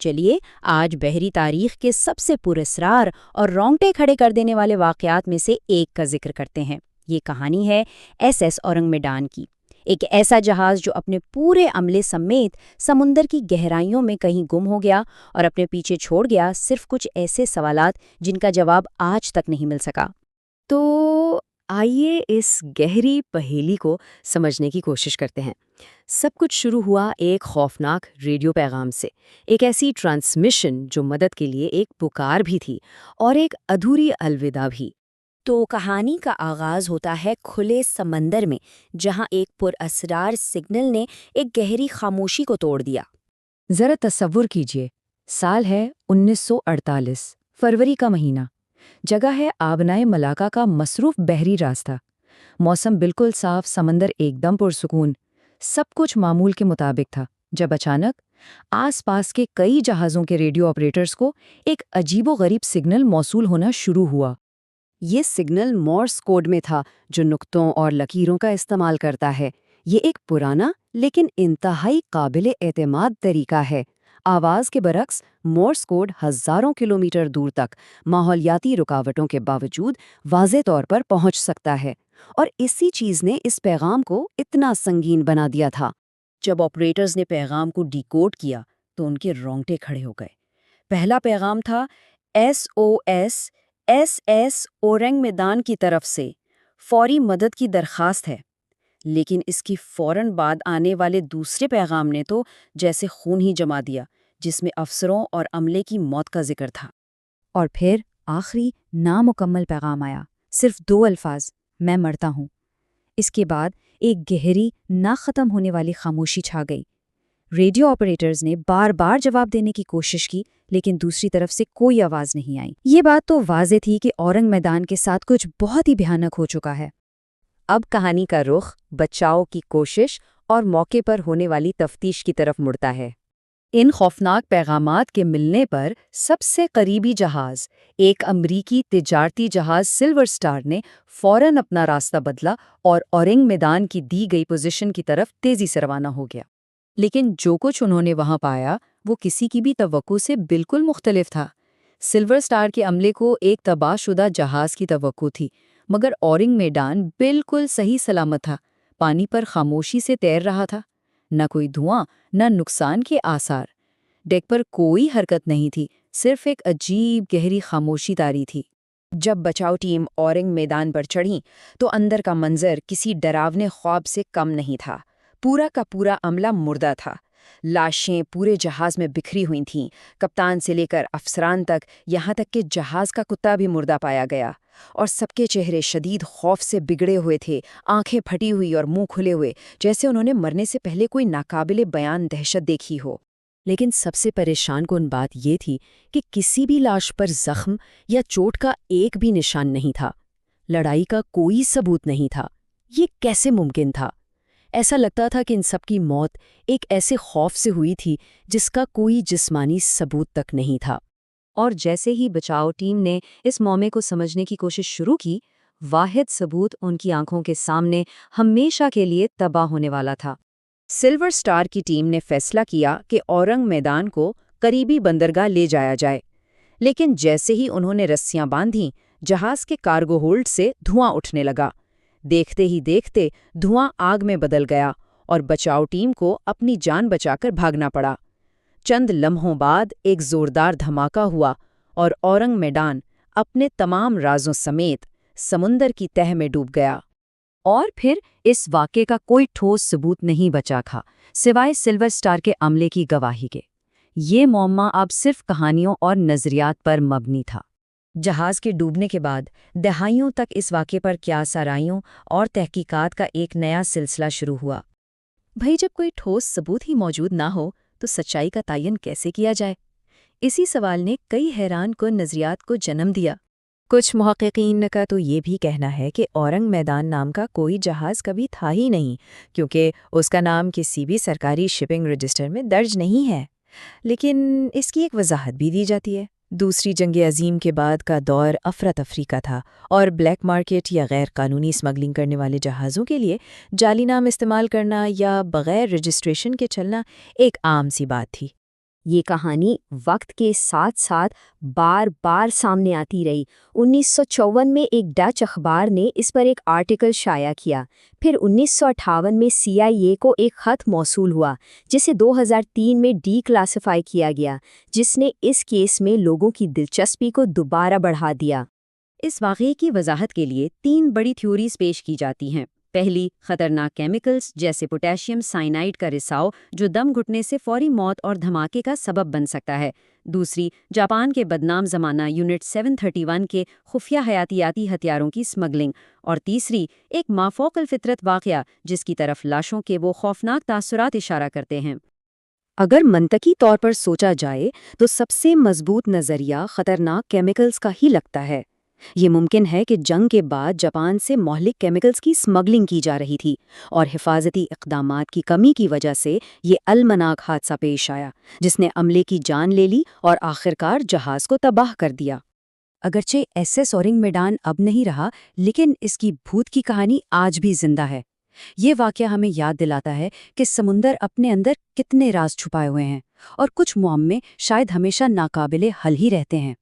چلیے آج بحری تاریخ کے سب سے پراسرار اور رونگٹے کھڑے کر دینے والے واقعات میں سے ایک کا ذکر کرتے ہیں۔ یہ کہانی ہے ایس اورنگ میڈان کی، ایک ایسا جہاز جو اپنے پورے عملے سمیت سمندر کی گہرائیوں میں کہیں گم ہو گیا اور اپنے پیچھے چھوڑ گیا صرف کچھ ایسے سوالات جن کا جواب آج تک نہیں مل سکا۔ تو آئیے اس گہری پہیلی کو سمجھنے کی کوشش کرتے ہیں۔ سب کچھ شروع ہوا ایک خوفناک ریڈیو پیغام سے، ایک ایسی ٹرانسمیشن جو مدد کے لیے ایک پکار بھی تھی اور ایک ادھوری الوداع بھی۔ تو کہانی کا آغاز ہوتا ہے کھلے سمندر میں، جہاں ایک پراسرار سگنل نے ایک گہری خاموشی کو توڑ دیا۔ ذرا تصور کیجئے، سال ہے 1948، فروری کا مہینہ، جگہ ہے آبنائے ملاقہ کا مصروف بحری راستہ، موسم بالکل صاف، سمندر ایک دم پرسکون، سب کچھ معمول کے مطابق تھا، جب اچانک آس پاس کے کئی جہازوں کے ریڈیو آپریٹرز کو ایک عجیب و غریب سگنل موصول ہونا شروع ہوا۔ یہ سگنل مورس کوڈ میں تھا، جو نقطوں اور لکیروں کا استعمال کرتا ہے۔ یہ ایک پرانا لیکن انتہائی قابل اعتماد طریقہ ہے۔ آواز کے برعکس مورس کوڈ ہزاروں کلومیٹر دور تک ماحولیاتی رکاوٹوں کے باوجود واضح طور پر پہنچ سکتا ہے، اور اسی چیز نے اس پیغام کو اتنا سنگین بنا دیا تھا۔ جب آپریٹرز نے پیغام کو ڈیکوڈ کیا تو ان کے رونگٹے کھڑے ہو گئے۔ پہلا پیغام تھا ایس اورنگ میدان کی طرف سے فوری مدد کی درخواست ہے، لیکن اس کی فوراً بعد آنے والے دوسرے پیغام نے تو جیسے خون ہی جما دیا، جس میں افسروں اور عملے کی موت کا ذکر تھا۔ اور پھر آخری نامکمل پیغام آیا، صرف 2 الفاظ، میں مرتا ہوں۔ اس کے بعد ایک گہری نہ ختم ہونے والی خاموشی چھا گئی۔ ریڈیو آپریٹرز نے بار بار جواب دینے کی کوشش کی، لیکن دوسری طرف سے کوئی آواز نہیں آئی۔ یہ بات تو واضح تھی کہ اورنگ میدان کے ساتھ کچھ بہت ہی بھیانک ہو چکا ہے۔ اب کہانی کا رخ بچاؤ کی کوشش اور موقع پر ہونے والی تفتیش کی طرف مڑتا ہے۔ ان خوفناک پیغامات کے ملنے پر سب سے قریبی جہاز، ایک امریکی تجارتی جہاز سلور سٹار نے فوراً اپنا راستہ بدلا اور اورنگ میدان کی دی گئی پوزیشن کی طرف تیزی سے روانہ ہو گیا۔ لیکن جو کچھ انہوں نے وہاں پایا وہ کسی کی بھی توقع سے بالکل مختلف تھا۔ سلور سٹار کے عملے کو ایک تباہ شدہ جہاز کی توقع تھی، مگر اورنگ میدان بالکل صحیح سلامت تھا، پانی پر خاموشی سے تیر رہا تھا، نہ کوئی دھواں، نہ نقصان کے آثار۔ ڈیک پر کوئی حرکت نہیں تھی، صرف ایک عجیب گہری خاموشی طاری تھی۔ جب بچاؤ ٹیم اورنگ میدان پر چڑھی تو اندر کا منظر کسی ڈراونے خواب سے کم نہیں تھا۔ پورا کا پورا عملہ مردہ تھا، لاشیں پورے جہاز میں بکھری ہوئی تھیں، کپتان سے لے کر افسران تک، یہاں تک کہ جہاز کا کتا بھی مردہ پایا گیا، اور سب کے چہرے شدید خوف سے بگڑے ہوئے تھے، آنکھیں پھٹی ہوئی اور منہ کھلے ہوئے، جیسے انہوں نے مرنے سے پہلے کوئی ناقابل بیان دہشت دیکھی ہو۔ لیکن سب سے پریشان کن بات یہ تھی کہ کسی بھی لاش پر زخم یا چوٹ کا ایک بھی نشان نہیں تھا، لڑائی کا کوئی ثبوت نہیں تھا۔ یہ کیسے ممکن تھا؟ ایسا لگتا تھا کہ ان سب کی موت ایک ایسے خوف سے ہوئی تھی جس کا کوئی جسمانی ثبوت تک نہیں تھا۔ اور جیسے ہی بچاؤ ٹیم نے اس معاملے کو سمجھنے کی کوشش شروع کی، واحد ثبوت ان کی آنکھوں کے سامنے ہمیشہ کے لیے تباہ ہونے والا تھا۔ سلور سٹار کی ٹیم نے فیصلہ کیا کہ اورنگ میدان کو قریبی بندرگاہ لے جایا جائے، لیکن جیسے ہی انہوں نے رسیاں باندھیں، جہاز کے کارگو ہولڈ سے دھواں اٹھنے لگا۔ دیکھتے ہی دیکھتے دھواں آگ میں بدل گیا اور بچاؤ ٹیم کو اپنی جان بچا کر بھاگنا پڑا۔ چند لمحوں بعد ایک زوردار دھماکہ ہوا اور اورنگ میدان اپنے تمام رازوں سمیت سمندر کی تہہ میں ڈوب گیا۔ اور پھر اس واقعے کا کوئی ٹھوس ثبوت نہیں بچا تھا سوائے سلور سٹار کے عملے کی گواہی کے۔ یہ معمہ اب صرف کہانیوں اور نظریات پر مبنی تھا۔ جہاز کے ڈوبنے کے بعد دہائیوں تک اس واقعے پر قیاس آرائیوں اور تحقیقات کا ایک نیا سلسلہ شروع ہوا۔ بھئی جب کوئی ٹھوس ثبوت ہی موجود نہ ہو تو سچائی کا تعین کیسے کیا جائے؟ اسی سوال نے کئی حیران کن نظریات کو جنم دیا۔ کچھ محققین کا تو یہ بھی کہنا ہے کہ اورنگ میدان نام کا کوئی جہاز کبھی تھا ہی نہیں، کیونکہ اس کا نام کسی بھی سرکاری شپنگ رجسٹر میں درج نہیں ہے۔ لیکن اس کی ایک وضاحت بھی دی جاتی ہے۔ دوسری جنگ عظیم کے بعد کا دور افراتفری کا تھا، اور بلیک مارکیٹ یا غیر قانونی اسمگلنگ کرنے والے جہازوں کے لیے جعلی نام استعمال کرنا یا بغیر رجسٹریشن کے چلنا ایک عام سی بات تھی۔ یہ کہانی وقت کے ساتھ ساتھ بار بار سامنے آتی رہی۔ 1954 میں ایک ڈچ اخبار نے اس پر ایک آرٹیکل شائع کیا۔ پھر 1958 میں CIA کو ایک خط موصول ہوا جسے 2003 میں ڈی کلاسیفائی کیا گیا، جس نے اس کیس میں لوگوں کی دلچسپی کو دوبارہ بڑھا دیا۔ اس واقعے کی وضاحت کے لیے 3 بڑی تھیوریز پیش کی جاتی ہیں۔ پہلی، خطرناک کیمیکلز جیسے پوٹیشیم سائنائڈ کا رساؤ جو دم گھٹنے سے فوری موت اور دھماکے کا سبب بن سکتا ہے۔ دوسری، جاپان کے بدنام زمانہ یونٹ 731 کے خفیہ حیاتیاتی ہتھیاروں کی سمگلنگ۔ اور تیسری، ایک مافوق الفطرت واقعہ جس کی طرف لاشوں کے وہ خوفناک تاثرات اشارہ کرتے ہیں۔ اگر منطقی طور پر سوچا جائے تو سب سے مضبوط نظریہ خطرناک کیمیکلز کا ہی لگتا ہے۔ یہ ممکن ہے کہ جنگ کے بعد جاپان سے مہلک کیمیکلز کی سمگلنگ کی جا رہی تھی اور حفاظتی اقدامات کی کمی کی وجہ سے یہ المناک حادثہ پیش آیا جس نے عملے کی جان لے لی اور آخرکار جہاز کو تباہ کر دیا۔ اگرچہ SS اورنگ میڈان اب نہیں رہا، لیکن اس کی بھوت کی کہانی آج بھی زندہ ہے۔ یہ واقعہ ہمیں یاد دلاتا ہے کہ سمندر اپنے اندر کتنے راز چھپائے ہوئے ہیں اور کچھ معمے شاید ہمیشہ ناقابل حل ہی رہتے ہیں۔